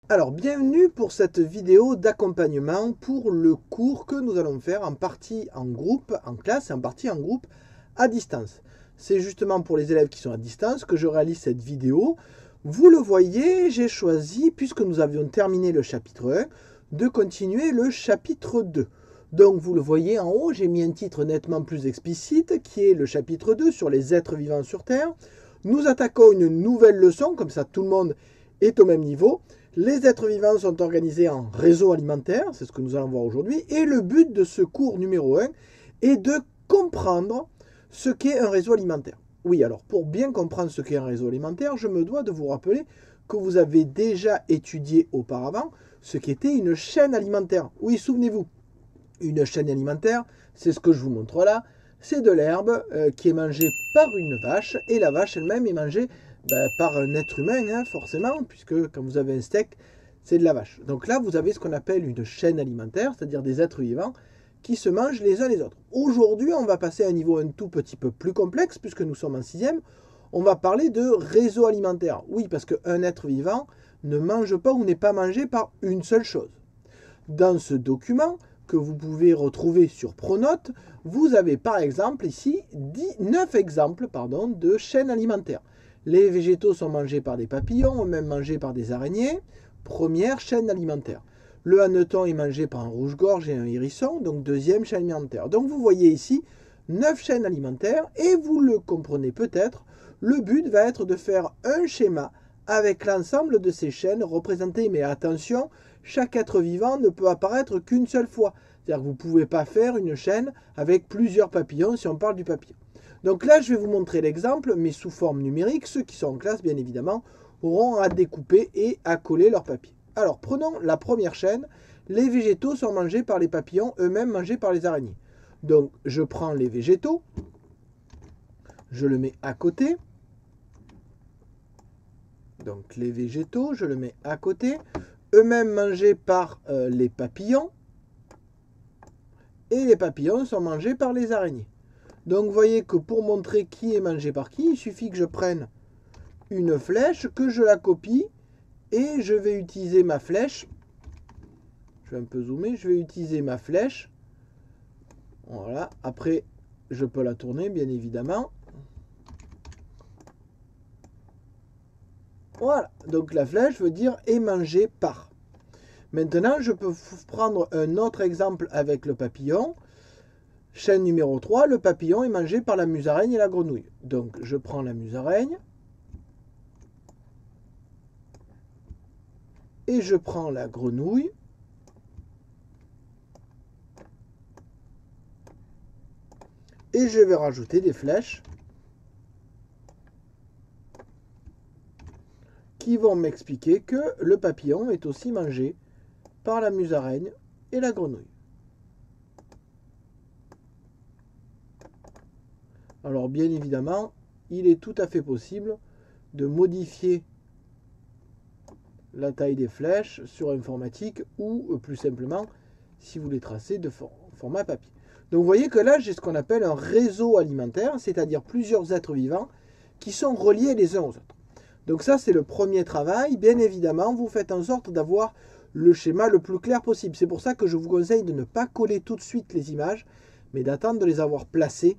Alors, bienvenue pour cette vidéo d'accompagnement pour le cours que nous allons faire en partie en groupe, en classe, et en partie en groupe à distance. C'est justement pour les élèves qui sont à distance que je réalise cette vidéo. Vous le voyez, j'ai choisi, puisque nous avions terminé le chapitre 1, de continuer le chapitre 2. Donc, vous le voyez en haut, j'ai mis un titre nettement plus explicite, qui est le chapitre 2 sur les êtres vivants sur Terre. Nous attaquons une nouvelle leçon, comme ça tout le monde est au même niveau. Les êtres vivants sont organisés en réseaux alimentaires, c'est ce que nous allons voir aujourd'hui, et le but de ce cours numéro 1 est de comprendre ce qu'est un réseau alimentaire. Oui, alors pour bien comprendre ce qu'est un réseau alimentaire, je me dois de vous rappeler que vous avez déjà étudié auparavant ce qu'était une chaîne alimentaire. Oui, souvenez-vous, une chaîne alimentaire, c'est ce que je vous montre là, c'est de l'herbe qui est mangée par une vache, et la vache elle-même est mangée par un être humain, forcément, puisque quand vous avez un steak, c'est de la vache. Donc là, vous avez ce qu'on appelle une chaîne alimentaire, c'est-à-dire des êtres vivants qui se mangent les uns les autres. Aujourd'hui, on va passer à un niveau un tout petit peu plus complexe, puisque nous sommes en 6e. On va parler de réseau alimentaire. Oui, parce qu'un être vivant ne mange pas ou n'est pas mangé par une seule chose. Dans ce document, que vous pouvez retrouver sur Pronote, vous avez par exemple ici 9 exemples de chaînes alimentaires. Les végétaux sont mangés par des papillons, ou même mangés par des araignées. Première chaîne alimentaire. Le hanneton est mangé par un rouge-gorge et un hérisson, donc deuxième chaîne alimentaire. Donc vous voyez ici 9 chaînes alimentaires, et vous le comprenez peut-être, le but va être de faire un schéma avec l'ensemble de ces chaînes représentées. Mais attention, chaque être vivant ne peut apparaître qu'une seule fois. C'est-à-dire que vous ne pouvez pas faire une chaîne avec plusieurs papillons si on parle du papillon. Donc là, je vais vous montrer l'exemple, mais sous forme numérique. Ceux qui sont en classe, bien évidemment, auront à découper et à coller leur papier. Alors, prenons la première chaîne. Les végétaux sont mangés par les papillons, eux-mêmes mangés par les araignées. Donc, je prends les végétaux, je le mets à côté. Donc, les végétaux, je le mets à côté. Eux-mêmes mangés par les papillons. Et les papillons sont mangés par les araignées. Donc vous voyez que pour montrer qui est mangé par qui, il suffit que je prenne une flèche, que je la copie, et je vais utiliser ma flèche. Je vais un peu zoomer, je vais utiliser ma flèche. Voilà, après je peux la tourner bien évidemment. Voilà, donc la flèche veut dire est mangé par. Maintenant, je peux prendre un autre exemple avec le papillon. Chaîne numéro 3, le papillon est mangé par la musaraigne et la grenouille. Donc, je prends la musaraigne. Et je prends la grenouille. Et je vais rajouter des flèches qui vont m'expliquer que le papillon est aussi mangé par la musaraigne et la grenouille. Alors bien évidemment, il est tout à fait possible de modifier la taille des flèches sur informatique ou plus simplement si vous les tracez de format papier. Donc vous voyez que là j'ai ce qu'on appelle un réseau alimentaire, c'est-à-dire plusieurs êtres vivants qui sont reliés les uns aux autres. Donc ça c'est le premier travail. Bien évidemment, vous faites en sorte d'avoir le schéma le plus clair possible. C'est pour ça que je vous conseille de ne pas coller tout de suite les images, mais d'attendre de les avoir placées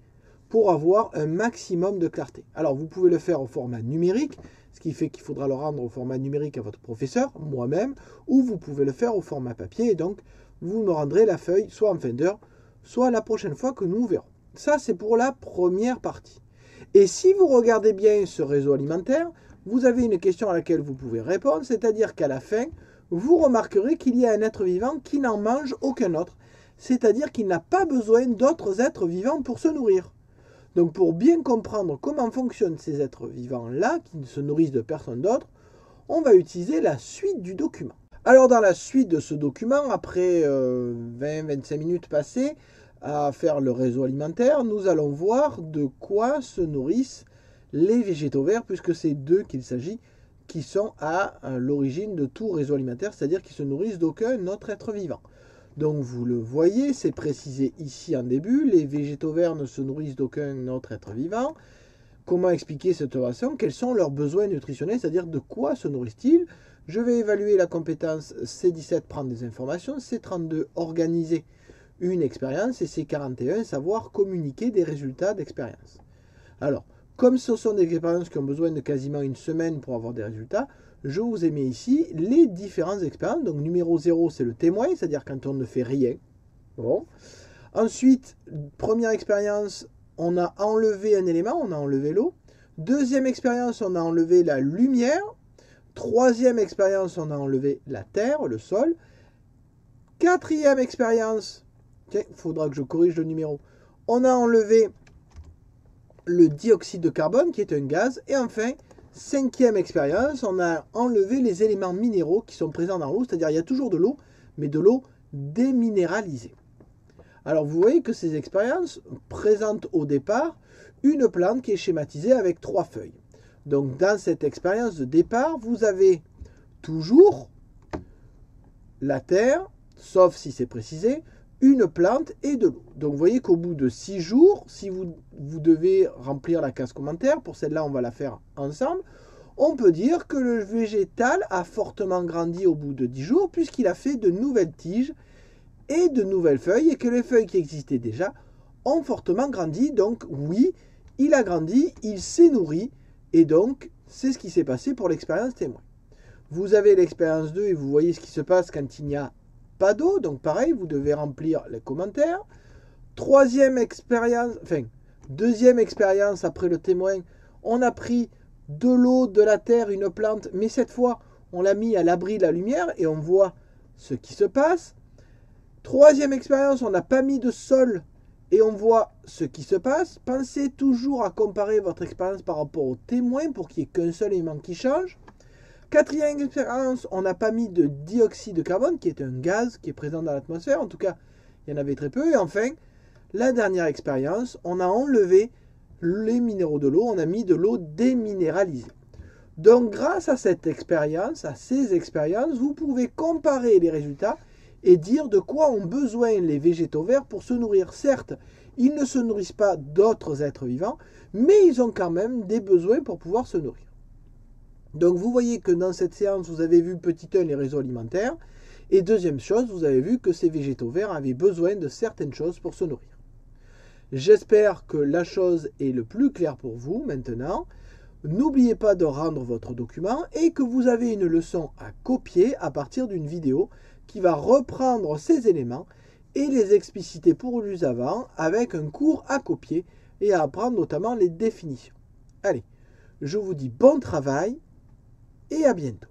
pour avoir un maximum de clarté. Alors vous pouvez le faire au format numérique, ce qui fait qu'il faudra le rendre au format numérique à votre professeur, moi-même, ou vous pouvez le faire au format papier, et donc vous me rendrez la feuille soit en fin d'heure, soit la prochaine fois que nous verrons. Ça c'est pour la première partie. Et si vous regardez bien ce réseau alimentaire, vous avez une question à laquelle vous pouvez répondre, c'est-à-dire qu'à la fin, vous remarquerez qu'il y a un être vivant qui n'en mange aucun autre, c'est-à-dire qu'il n'a pas besoin d'autres êtres vivants pour se nourrir. Donc pour bien comprendre comment fonctionnent ces êtres vivants-là, qui ne se nourrissent de personne d'autre, on va utiliser la suite du document. Alors dans la suite de ce document, après 20-25 minutes passées à faire le réseau alimentaire, nous allons voir de quoi se nourrissent les végétaux verts, puisque c'est d'eux qu'il s'agit, qui sont à l'origine de tout réseau alimentaire, c'est-à-dire qui se nourrissent d'aucun autre être vivant. Donc vous le voyez, c'est précisé ici en début, les végétaux verts ne se nourrissent d'aucun autre être vivant. Comment expliquer cette relation? Quels sont leurs besoins nutritionnels, c'est-à-dire de quoi se nourrissent-ils? Je vais évaluer la compétence C17, prendre des informations, C32, organiser une expérience, et C41, savoir communiquer des résultats d'expérience. Alors, comme ce sont des expériences qui ont besoin de quasiment une semaine pour avoir des résultats, je vous ai mis ici les différentes expériences. Donc numéro 0, c'est le témoin, c'est-à-dire quand on ne fait rien. Bon. Ensuite, première expérience, on a enlevé un élément, on a enlevé l'eau. Deuxième expérience, on a enlevé la lumière. Troisième expérience, on a enlevé la terre, le sol. Quatrième expérience, il faudra que je corrige le numéro, on a enlevé le dioxyde de carbone qui est un gaz. Et enfin, cinquième expérience, on a enlevé les éléments minéraux qui sont présents dans l'eau, c'est-à-dire il y a toujours de l'eau, mais de l'eau déminéralisée. Alors vous voyez que ces expériences présentent au départ une plante qui est schématisée avec 3 feuilles. Donc dans cette expérience de départ, vous avez toujours la terre, sauf si c'est précisé, une plante et de l'eau. Donc vous voyez qu'au bout de 6 jours, si vous devez remplir la case commentaire, pour celle-là on va la faire ensemble, on peut dire que le végétal a fortement grandi au bout de 10 jours puisqu'il a fait de nouvelles tiges et de nouvelles feuilles et que les feuilles qui existaient déjà ont fortement grandi. Donc oui, il a grandi, il s'est nourri et donc c'est ce qui s'est passé pour l'expérience témoin. Vous avez l'expérience 2 et vous voyez ce qui se passe quand il n'y a pas d'eau. Donc pareil, vous devez remplir les commentaires. Deuxième expérience après le témoin, on a pris de l'eau, de la terre, une plante, mais cette fois, on l'a mis à l'abri de la lumière et on voit ce qui se passe. Troisième expérience, on n'a pas mis de sol et on voit ce qui se passe. Pensez toujours à comparer votre expérience par rapport au témoin pour qu'il n'y ait qu'un seul élément qui change. Quatrième expérience, on n'a pas mis de dioxyde de carbone, qui est un gaz qui est présent dans l'atmosphère. En tout cas, il y en avait très peu. Et enfin, la dernière expérience, on a enlevé les minéraux de l'eau, on a mis de l'eau déminéralisée. Donc, grâce à cette expérience, à ces expériences, vous pouvez comparer les résultats et dire de quoi ont besoin les végétaux verts pour se nourrir. Certes, ils ne se nourrissent pas d'autres êtres vivants, mais ils ont quand même des besoins pour pouvoir se nourrir. Donc vous voyez que dans cette séance, vous avez vu petit 1 les réseaux alimentaires, et deuxième chose, vous avez vu que ces végétaux verts avaient besoin de certaines choses pour se nourrir. J'espère que la chose est le plus claire pour vous maintenant. N'oubliez pas de rendre votre document et que vous avez une leçon à copier à partir d'une vidéo qui va reprendre ces éléments et les expliciter pour l'use avant avec un cours à copier et à apprendre notamment les définitions. Allez, je vous dis bon travail et à bientôt.